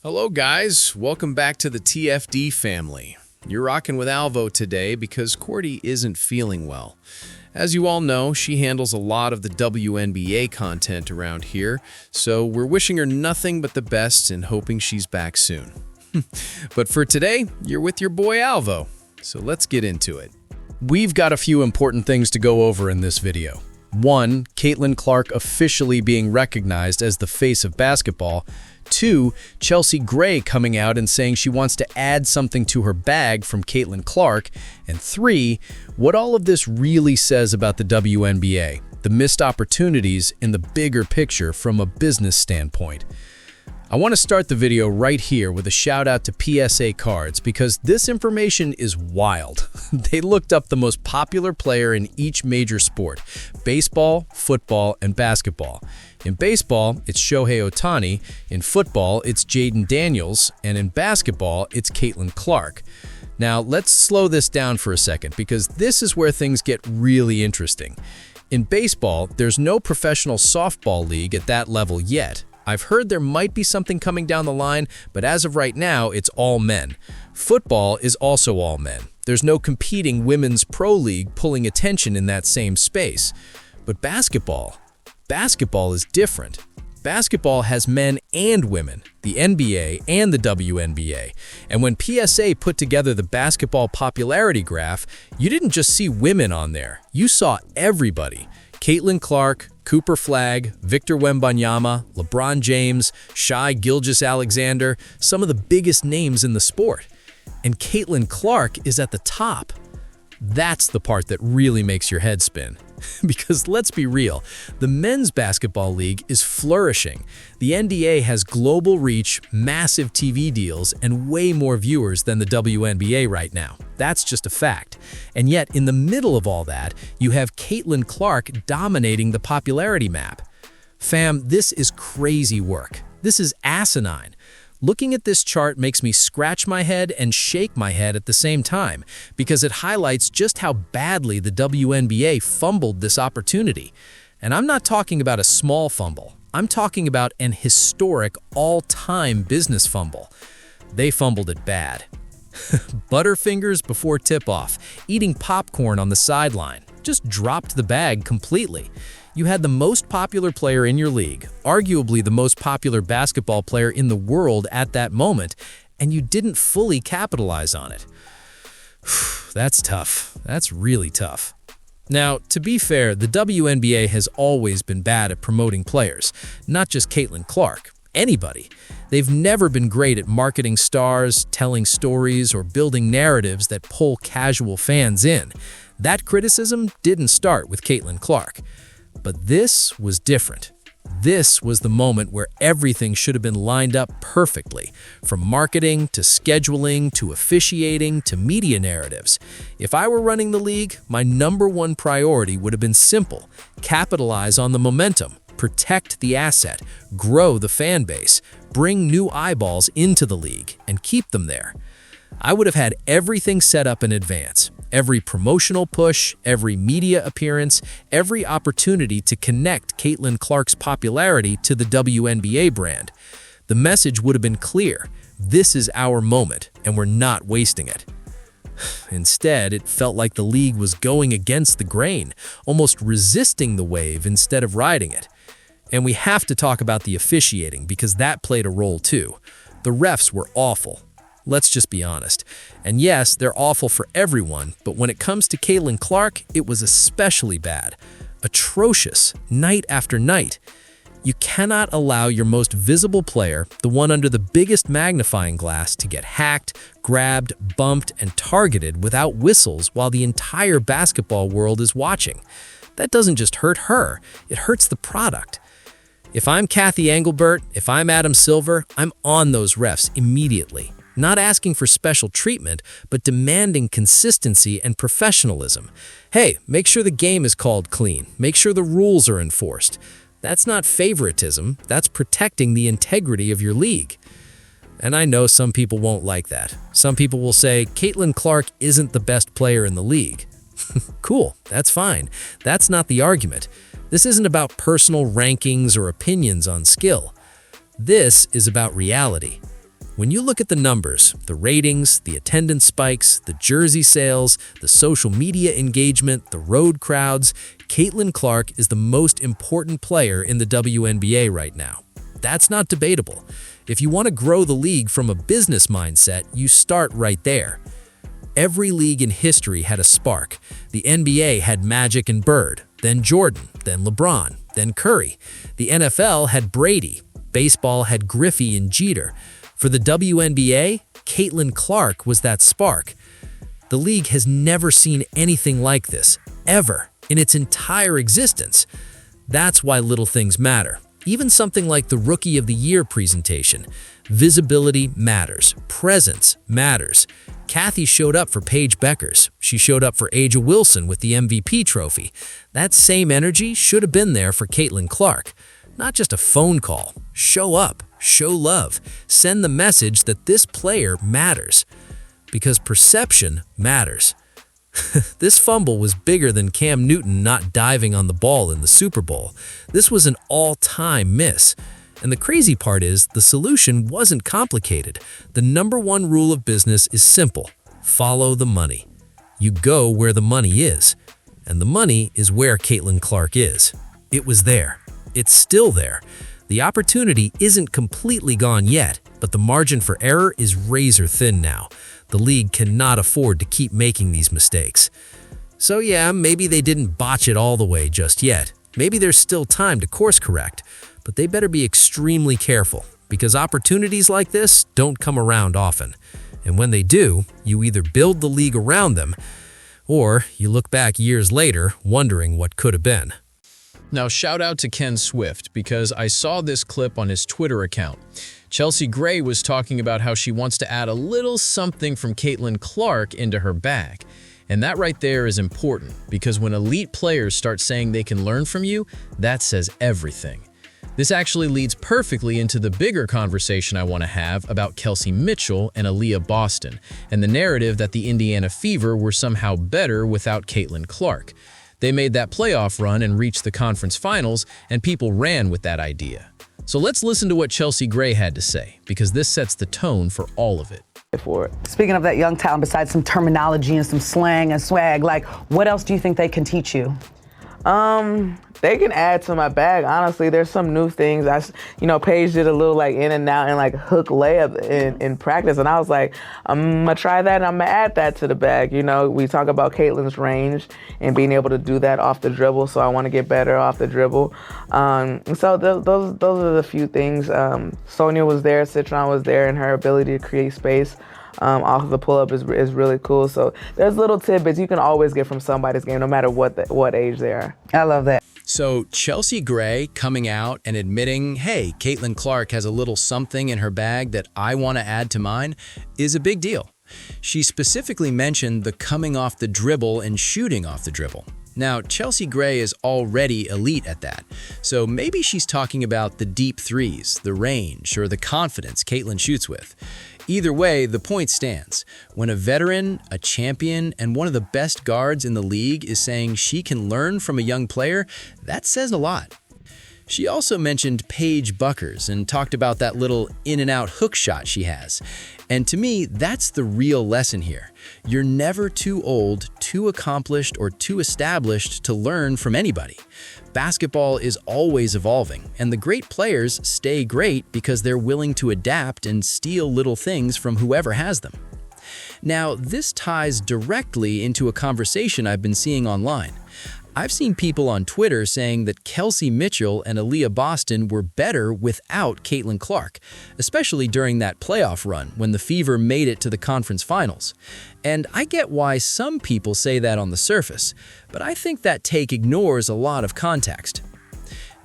Hello guys, welcome back to the TFD family. You're rocking with Alvo today because Cordy isn't feeling well. As you all know, she handles a lot of the WNBA content around here, so we're wishing her nothing but the best and hoping she's back soon. But for today, you're with your boy Alvo, so let's get into it. We've got a few important things to go over in this video. 1. Caitlin Clark officially being recognized as the face of basketball. 2. Chelsea Gray coming out and saying she wants to add something to her bag from Caitlin Clark. And 3. What all of this really says about the WNBA, the missed opportunities in the bigger picture from a business standpoint. I want to start the video right here with a shout out to PSA Cards because this information is wild. They looked up the most popular player in each major sport: baseball, football, and basketball. In baseball, it's Shohei Ohtani, in football, it's Jayden Daniels, and in basketball, it's Caitlin Clark. Now, let's slow this down for a second because this is where things get really interesting. In baseball, there's no professional softball league at that level yet. I've heard there might be something coming down the line, but as of right now, it's all men. Football is also all men. There's no competing women's pro league pulling attention in that same space. But basketball is different. Basketball has men and women, the NBA and the WNBA. And when PSA put together the basketball popularity graph, you didn't just see women on there. You saw everybody. Caitlin Clark, Cooper Flagg, Victor Wembanyama, LeBron James, Shai, Gilgeous Alexander, some of the biggest names in the sport. And Caitlin Clark is at the top. That's the part that really makes your head spin. Because let's be real, the men's basketball league is flourishing. The NBA has global reach, massive TV deals, and way more viewers than the WNBA right now. That's just a fact. And yet, in the middle of all that, you have Caitlin Clark dominating the popularity map. Fam, this is crazy work. This is asinine. Looking at this chart makes me scratch my head and shake my head at the same time because it highlights just how badly the WNBA fumbled this opportunity. And I'm not talking about a small fumble. I'm talking about an historic all-time business fumble. They fumbled it bad. Butterfingers before tip-off, eating popcorn on the sideline, just dropped the bag completely. You had the most popular player in your league, arguably the most popular basketball player in the world at that moment, and you didn't fully capitalize on it. That's tough. That's really tough. Now, to be fair, the WNBA has always been bad at promoting players, not just Caitlin Clark. Anybody. They've never been great at marketing stars, telling stories, or building narratives that pull casual fans in. That criticism didn't start with Caitlin Clark. But this was different. This was the moment where everything should have been lined up perfectly, from marketing to scheduling to officiating to media narratives. If I were running the league, my #1 priority would have been simple: capitalize on the momentum, protect the asset, grow the fan base, bring new eyeballs into the league, and keep them there. I would have had everything set up in advance. Every promotional push, every media appearance, every opportunity to connect Caitlin Clark's popularity to the WNBA brand. The message would have been clear: this is our moment, and we're not wasting it. Instead, it felt like the league was going against the grain, almost resisting the wave instead of riding it. And we have to talk about the officiating because that played a role too. The refs were awful. Let's just be honest. And yes, they're awful for everyone, but when it comes to Caitlin Clark, it was especially bad. Atrocious, night after night. You cannot allow your most visible player, the one under the biggest magnifying glass, to get hacked, grabbed, bumped, and targeted without whistles while the entire basketball world is watching. That doesn't just hurt her, it hurts the product. If I'm Kathy Engelbert, if I'm Adam Silver, I'm on those refs immediately. Not asking for special treatment, but demanding consistency and professionalism. Hey, make sure the game is called clean. Make sure the rules are enforced. That's not favoritism. That's protecting the integrity of your league. And I know some people won't like that. Some people will say, Caitlin Clark isn't the best player in the league. Cool, that's fine. That's not the argument. This isn't about personal rankings or opinions on skill. This is about reality. When you look at the numbers, the ratings, the attendance spikes, the jersey sales, the social media engagement, the road crowds, Caitlin Clark is the most important player in the WNBA right now. That's not debatable. If you want to grow the league from a business mindset, you start right there. Every league in history had a spark. The NBA had Magic and Bird, then Jordan, then LeBron, then Curry. The NFL had Brady. Baseball had Griffey and Jeter. For the WNBA, Caitlin Clark was that spark. The league has never seen anything like this, ever, in its entire existence. That's why little things matter. Even something like the Rookie of the Year presentation. Visibility matters. Presence matters. Kathy showed up for Paige Beckers. She showed up for A'ja Wilson with the MVP trophy. That same energy should have been there for Caitlin Clark. Not just a phone call. Show up. Show love. Send the message that this player matters. Because perception matters. This fumble was bigger than Cam Newton not diving on the ball in the Super Bowl. This was an all-time miss. And the crazy part is, the solution wasn't complicated. The #1 rule of business is simple. Follow the money. You go where the money is. And the money is where Caitlin Clark is. It was there. It's still there. The opportunity isn't completely gone yet, but the margin for error is razor thin now. The league cannot afford to keep making these mistakes. So yeah, maybe they didn't botch it all the way just yet. Maybe there's still time to course correct, but they better be extremely careful, because opportunities like this don't come around often. And when they do, you either build the league around them, or you look back years later wondering what could have been. Now, shout out to Ken Swift, because I saw this clip on his Twitter account. Chelsea Gray was talking about how she wants to add a little something from Caitlin Clark into her bag. And that right there is important, because when elite players start saying they can learn from you, that says everything. This actually leads perfectly into the bigger conversation I want to have about Kelsey Mitchell and Aaliyah Boston, and the narrative that the Indiana Fever were somehow better without Caitlin Clark. They made that playoff run and reached the conference finals, and people ran with that idea. So let's listen to what Chelsea Gray had to say, because this sets the tone for all of it. Speaking of that young talent, besides some terminology and some slang and swag, like, what else do you think they can teach you? They can add to my bag. Honestly, there's some new things. Paige did a little like in and out and like hook layup in practice, and I was like, I'm gonna try that and I'm gonna add that to the bag. We talk about Caitlin's range and being able to do that off the dribble, so I want to get better off the dribble. So those are the few things. Sonia was there, Citron was there, and her ability to create space off of the pull-up is really cool. So there's little tidbits you can always get from somebody's game, no matter what age they are. I love that. So Chelsea Gray coming out and admitting, hey, Caitlin Clark has a little something in her bag that I want to add to mine, is a big deal. She specifically mentioned the coming off the dribble and shooting off the dribble. Now, Chelsea Gray is already elite at that, so maybe she's talking about the deep threes, the range, or the confidence Caitlin shoots with. Either way, the point stands. When a veteran, a champion, and one of the best guards in the league is saying she can learn from a young player, that says a lot. She also mentioned Paige Beckers and talked about that little in-and-out hook shot she has. And to me, that's the real lesson here. You're never too old, too accomplished, or too established to learn from anybody. Basketball is always evolving, and the great players stay great because they're willing to adapt and steal little things from whoever has them. Now, this ties directly into a conversation I've been seeing online. I've seen people on Twitter saying that Kelsey Mitchell and Aaliyah Boston were better without Caitlin Clark, especially during that playoff run when the Fever made it to the conference finals. And I get why some people say that on the surface, but I think that take ignores a lot of context.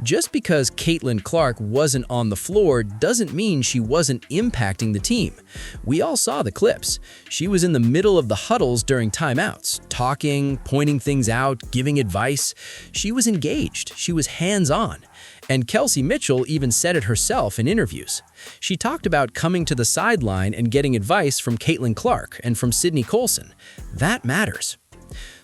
Just because Caitlin Clark wasn't on the floor doesn't mean she wasn't impacting the team. We all saw the clips. She was in the middle of the huddles during timeouts, talking, pointing things out, giving advice. She was engaged. She was hands-on. And Kelsey Mitchell even said it herself in interviews. She talked about coming to the sideline and getting advice from Caitlin Clark and from Sydney Colson. That matters.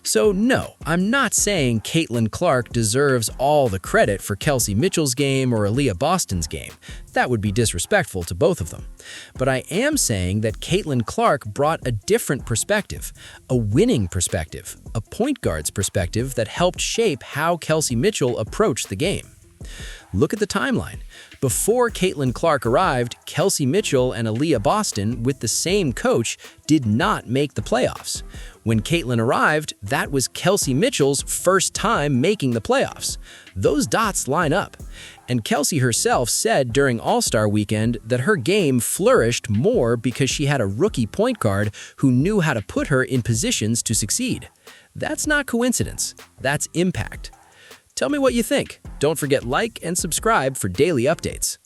So no, I'm not saying Caitlin Clark deserves all the credit for Kelsey Mitchell's game or Aaliyah Boston's game. That would be disrespectful to both of them. But I am saying that Caitlin Clark brought a different perspective, a winning perspective, a point guard's perspective that helped shape how Kelsey Mitchell approached the game. Look at the timeline. Before Caitlin Clark arrived, Kelsey Mitchell and Aaliyah Boston, with the same coach, did not make the playoffs. When Caitlin arrived, that was Kelsey Mitchell's first time making the playoffs. Those dots line up. And Kelsey herself said during All-Star Weekend that her game flourished more because she had a rookie point guard who knew how to put her in positions to succeed. That's not coincidence. That's impact. Tell me what you think. Don't forget like and subscribe for daily updates.